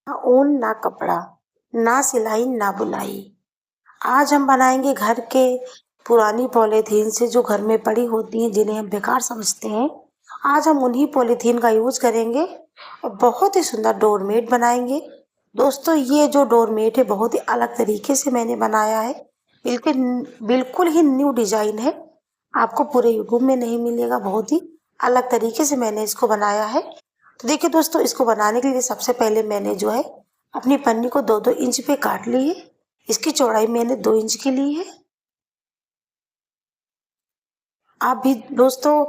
ना ऊन ना कपड़ा, ना सिलाई ना बुनाई। आज हम बनाएंगे घर के पुरानी पॉलीथीन से जो घर में पड़ी होती हैं, जिन्हें हम बेकार समझते हैं। आज हम उन्हीं पॉलीथीन का यूज करेंगे और बहुत ही सुंदर डोरमेट बनाएंगे। दोस्तों, ये जो डोरमेट है बहुत ही अलग तरीके से मैंने बनाया है। बिल्कुल बिल्कुल ही न्यू डिजाइन है। आपको पूरे यूट्यूब में नहीं मिलेगा। बहुत ही अलग तरीके से मैंने इसको बनाया है। तो देखिए दोस्तों, इसको बनाने के लिए सबसे पहले मैंने जो है अपनी पन्नी को 2-2 इंच पे काट ली है। इसकी चौड़ाई मैंने 2 इंच की ली है। आप भी दोस्तों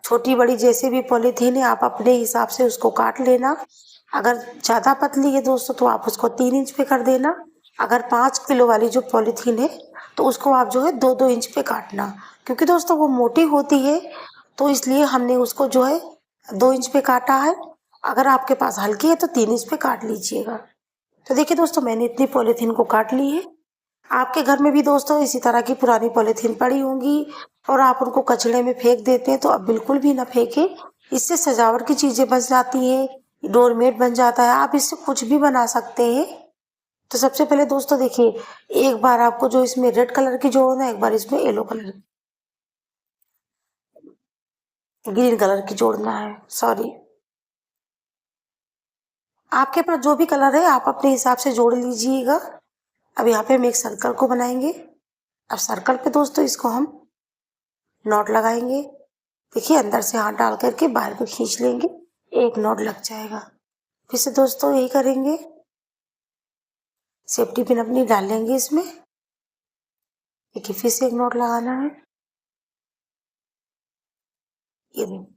छोटी बड़ी जैसे भी पॉलीथीन है, आप अपने हिसाब से उसको काट लेना। अगर ज़्यादा पतली है दोस्तों तो आप उसको 3 इंच पे कर देना। अगर 5 किलो वाली जो पॉलीथीन है तो उसको आप जो है 2-2 इंच पे काटना, क्योंकि दोस्तों वो मोटी होती है, तो इसलिए हमने उसको जो है 2 इंच पे काटा है। अगर आपके पास हल्की है तो 3 इंच पे काट लीजिएगा। तो देखिए दोस्तों, मैंने इतनी पॉलीथीन को काट ली है। आपके घर में भी दोस्तों इसी तरह की पुरानी पॉलीथीन पड़ी होंगी और आप उनको कचड़े में फेंक देते हैं, तो अब बिल्कुल भी ना फेंके। इससे सजावट की चीजें बच जाती हैं, डोरमेट बन जाता है, आप इससे कुछ भी बना सकते हैं। तो सबसे पहले दोस्तों देखिए, एक बार आपको जो इसमें रेड कलर की जोड़ना है, एक बार इसमें येलो कलर ग्रीन कलर की जोड़ना है, सॉरी। आपके पास जो भी कलर है आप अपने हिसाब से जोड़ लीजिएगा। अब यहाँ पे हम एक सर्कल को बनाएंगे। अब सर्कल पे दोस्तों इसको हम नॉट लगाएंगे। देखिए, अंदर से हाथ डाल करके बाहर को खींच लेंगे, एक नॉट लग जाएगा। फिर से दोस्तों यही करेंगे, सेफ्टी पिन अपनी डाल लेंगे इसमें। देखिए, फिर से एक नॉट लगाना है। ये देखिए,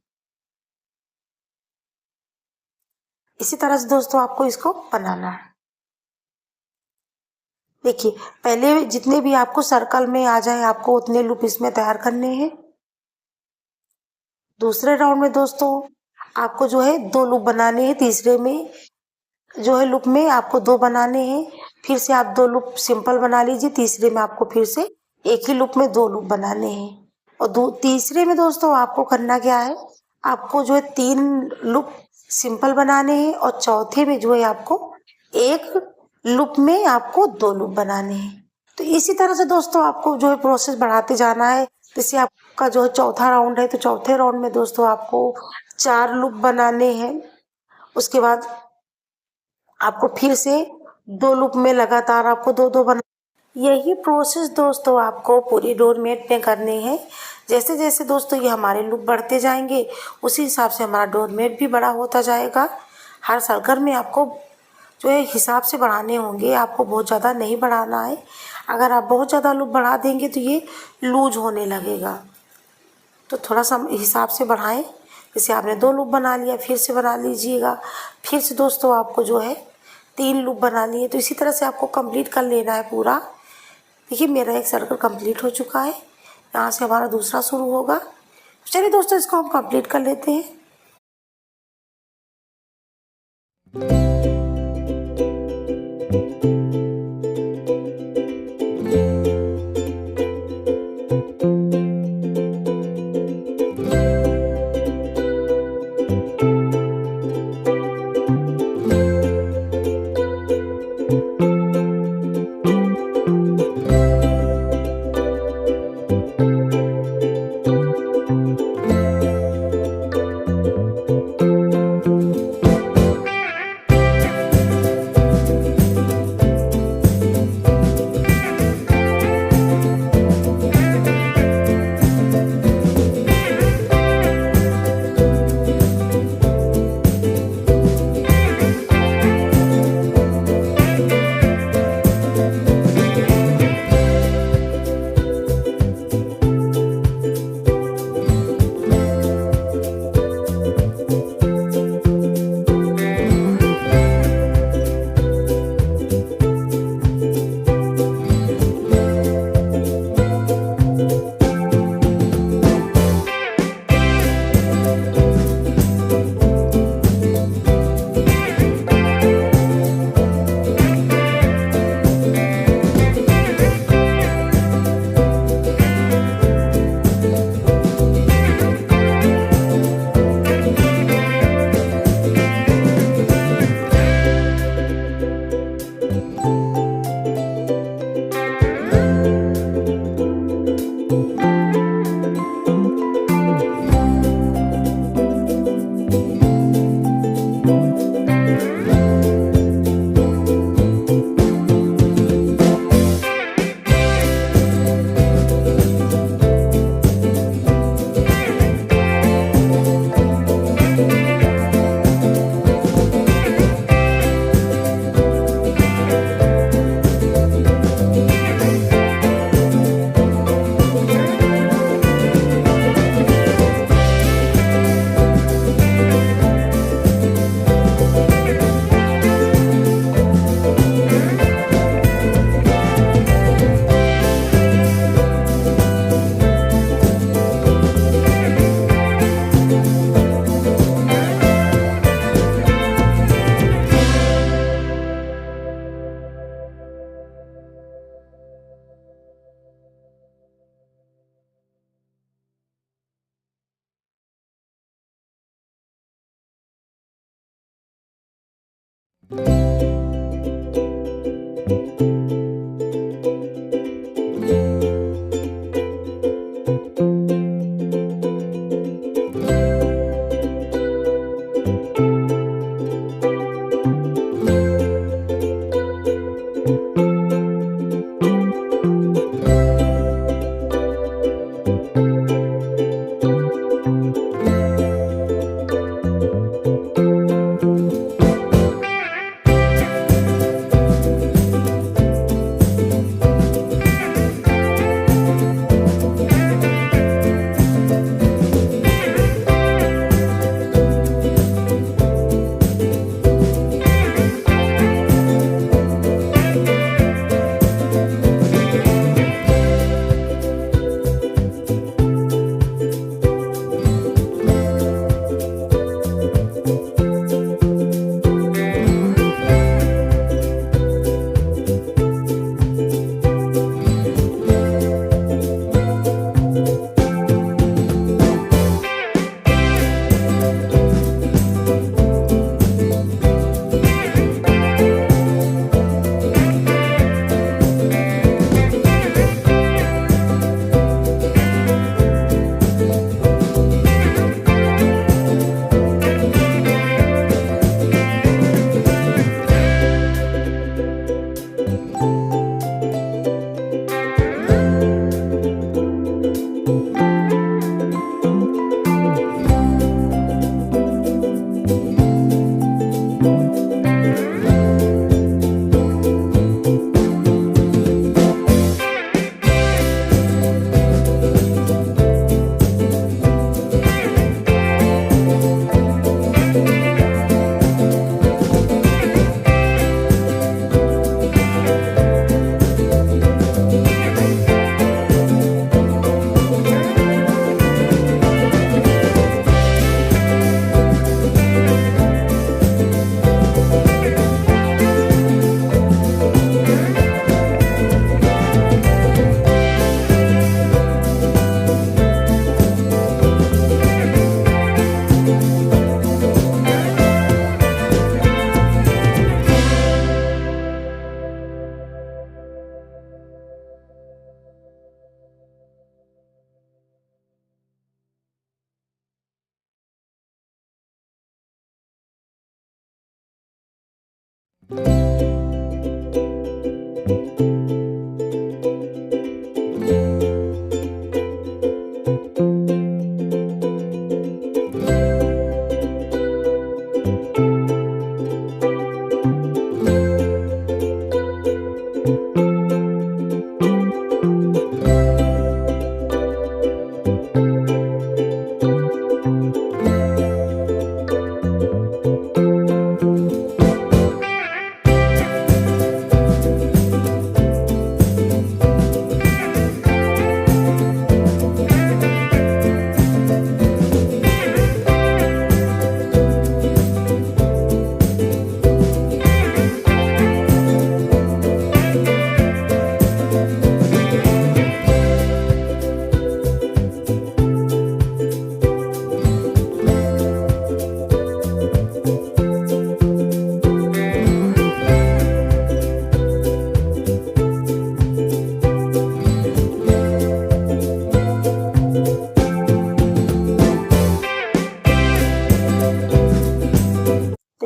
इसी तरह से दोस्तों आपको इसको बनाना है। देखिए, पहले जितने भी आपको सर्कल में आ जाए आपको उतने लूप इसमें तैयार करने हैं। दूसरे राउंड में दोस्तों आपको जो है 2 लूप बनाने हैं। तीसरे में जो है लूप में आपको 2 बनाने हैं। फिर से आप 2 लूप सिंपल बना लीजिए। तीसरे में आपको फिर से एक ही लूप में 2 लूप बनाने हैं। और तीसरे में दोस्तों आपको करना क्या है, आपको जो है 3 लूप सिंपल बनाने हैं और चौथे में जो है आपको एक लूप में आपको 2 लूप बनाने हैं। तो इसी तरह से दोस्तों आपको जो है प्रोसेस बढ़ाते जाना है। जैसे आपका जो है चौथा राउंड है, तो चौथे राउंड में दोस्तों आपको 4 लूप बनाने हैं। उसके बाद आपको फिर से 2 लूप में लगातार आपको 2-2 बना। यही प्रोसेस दोस्तों आपको पूरी डोरमेट में करने हैं। जैसे जैसे दोस्तों ये हमारे लूप बढ़ते जाएंगे, उसी हिसाब से हमारा डोरमेट भी बड़ा होता जाएगा। हर सर्कल में आपको जो है हिसाब से बढ़ाने होंगे, आपको बहुत ज़्यादा नहीं बढ़ाना है। अगर आप बहुत ज़्यादा लूप बढ़ा देंगे तो ये लूज होने लगेगा, तो थोड़ा सा हिसाब से बढ़ाएं। जैसे आपने 2 लूप बना लिया, फिर से बना लीजिएगा। फिर से दोस्तों आपको जो है 3 लूप बना लिए। तो इसी तरह से आपको कंप्लीट कर लेना है पूरा। देखिए, मेरा एक सर्कल कंप्लीट हो चुका है, यहाँ से हमारा दूसरा शुरू होगा। चलिए दोस्तों, इसको हम कंप्लीट कर लेते हैं। तो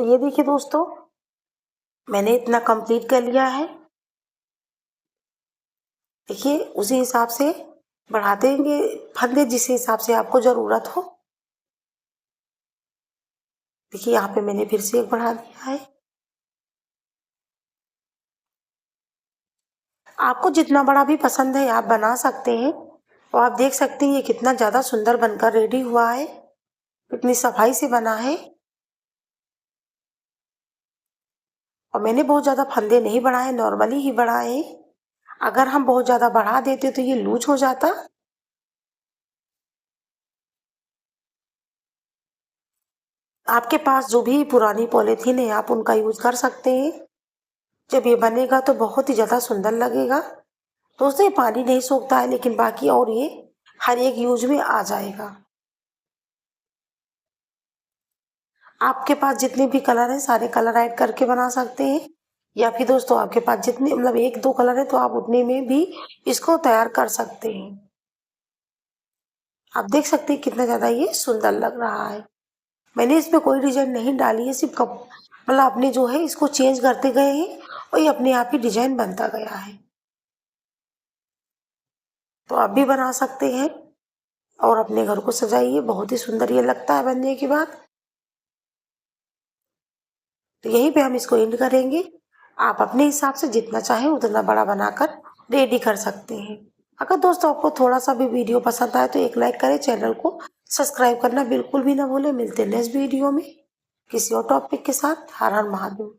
ये देखिए दोस्तों, मैंने इतना कंप्लीट कर लिया है। देखिए उसी हिसाब से बढ़ा देंगे फंदे, जिस हिसाब से आपको ज़रूरत हो। देखिए यहाँ पे मैंने फिर से एक बढ़ा दिया है। आपको जितना बड़ा भी पसंद है आप बना सकते हैं। और आप देख सकते हैं ये कितना ज़्यादा सुंदर बनकर रेडी हुआ है, कितनी सफाई से बना है। और मैंने बहुत ज़्यादा फंदे नहीं बढ़ाए, नॉर्मली ही बढ़ाए हैं। अगर हम बहुत ज़्यादा बढ़ा देते तो ये लूज हो जाता। आपके पास जो भी पुरानी पॉलीथीन है आप उनका यूज कर सकते हैं। जब ये बनेगा तो बहुत ही ज़्यादा सुंदर लगेगा। दोस्तों ये पानी नहीं सोखता है, लेकिन बाकी और ये हर एक यूज में आ जाएगा। आपके पास जितने भी कलर हैं सारे कलर ऐड करके बना सकते हैं, या फिर दोस्तों आपके पास जितने मतलब 1-2 कलर है तो आप उतने में भी इसको तैयार कर सकते हैं। आप देख सकते हैं कितना ज़्यादा ये सुंदर लग रहा है। मैंने इसमें कोई डिज़ाइन नहीं डाली है, सिर्फ मतलब अपने जो है इसको चेंज करते गए हैं और ये अपने आप ही डिज़ाइन बनता गया है। तो आप भी बना सकते हैं और अपने घर को सजाइए, बहुत ही सुंदर ये लगता है बनने के बाद। तो यहीं पे हम इसको एंड करेंगे। आप अपने हिसाब से जितना चाहें उतना बड़ा बनाकर रेडी कर सकते हैं। अगर दोस्तों आपको थोड़ा सा भी वीडियो पसंद आए तो एक लाइक करें, चैनल को सब्सक्राइब करना बिल्कुल भी ना भूलें। मिलते हैं नेक्स्ट वीडियो में किसी और टॉपिक के साथ। हर हर महादेव।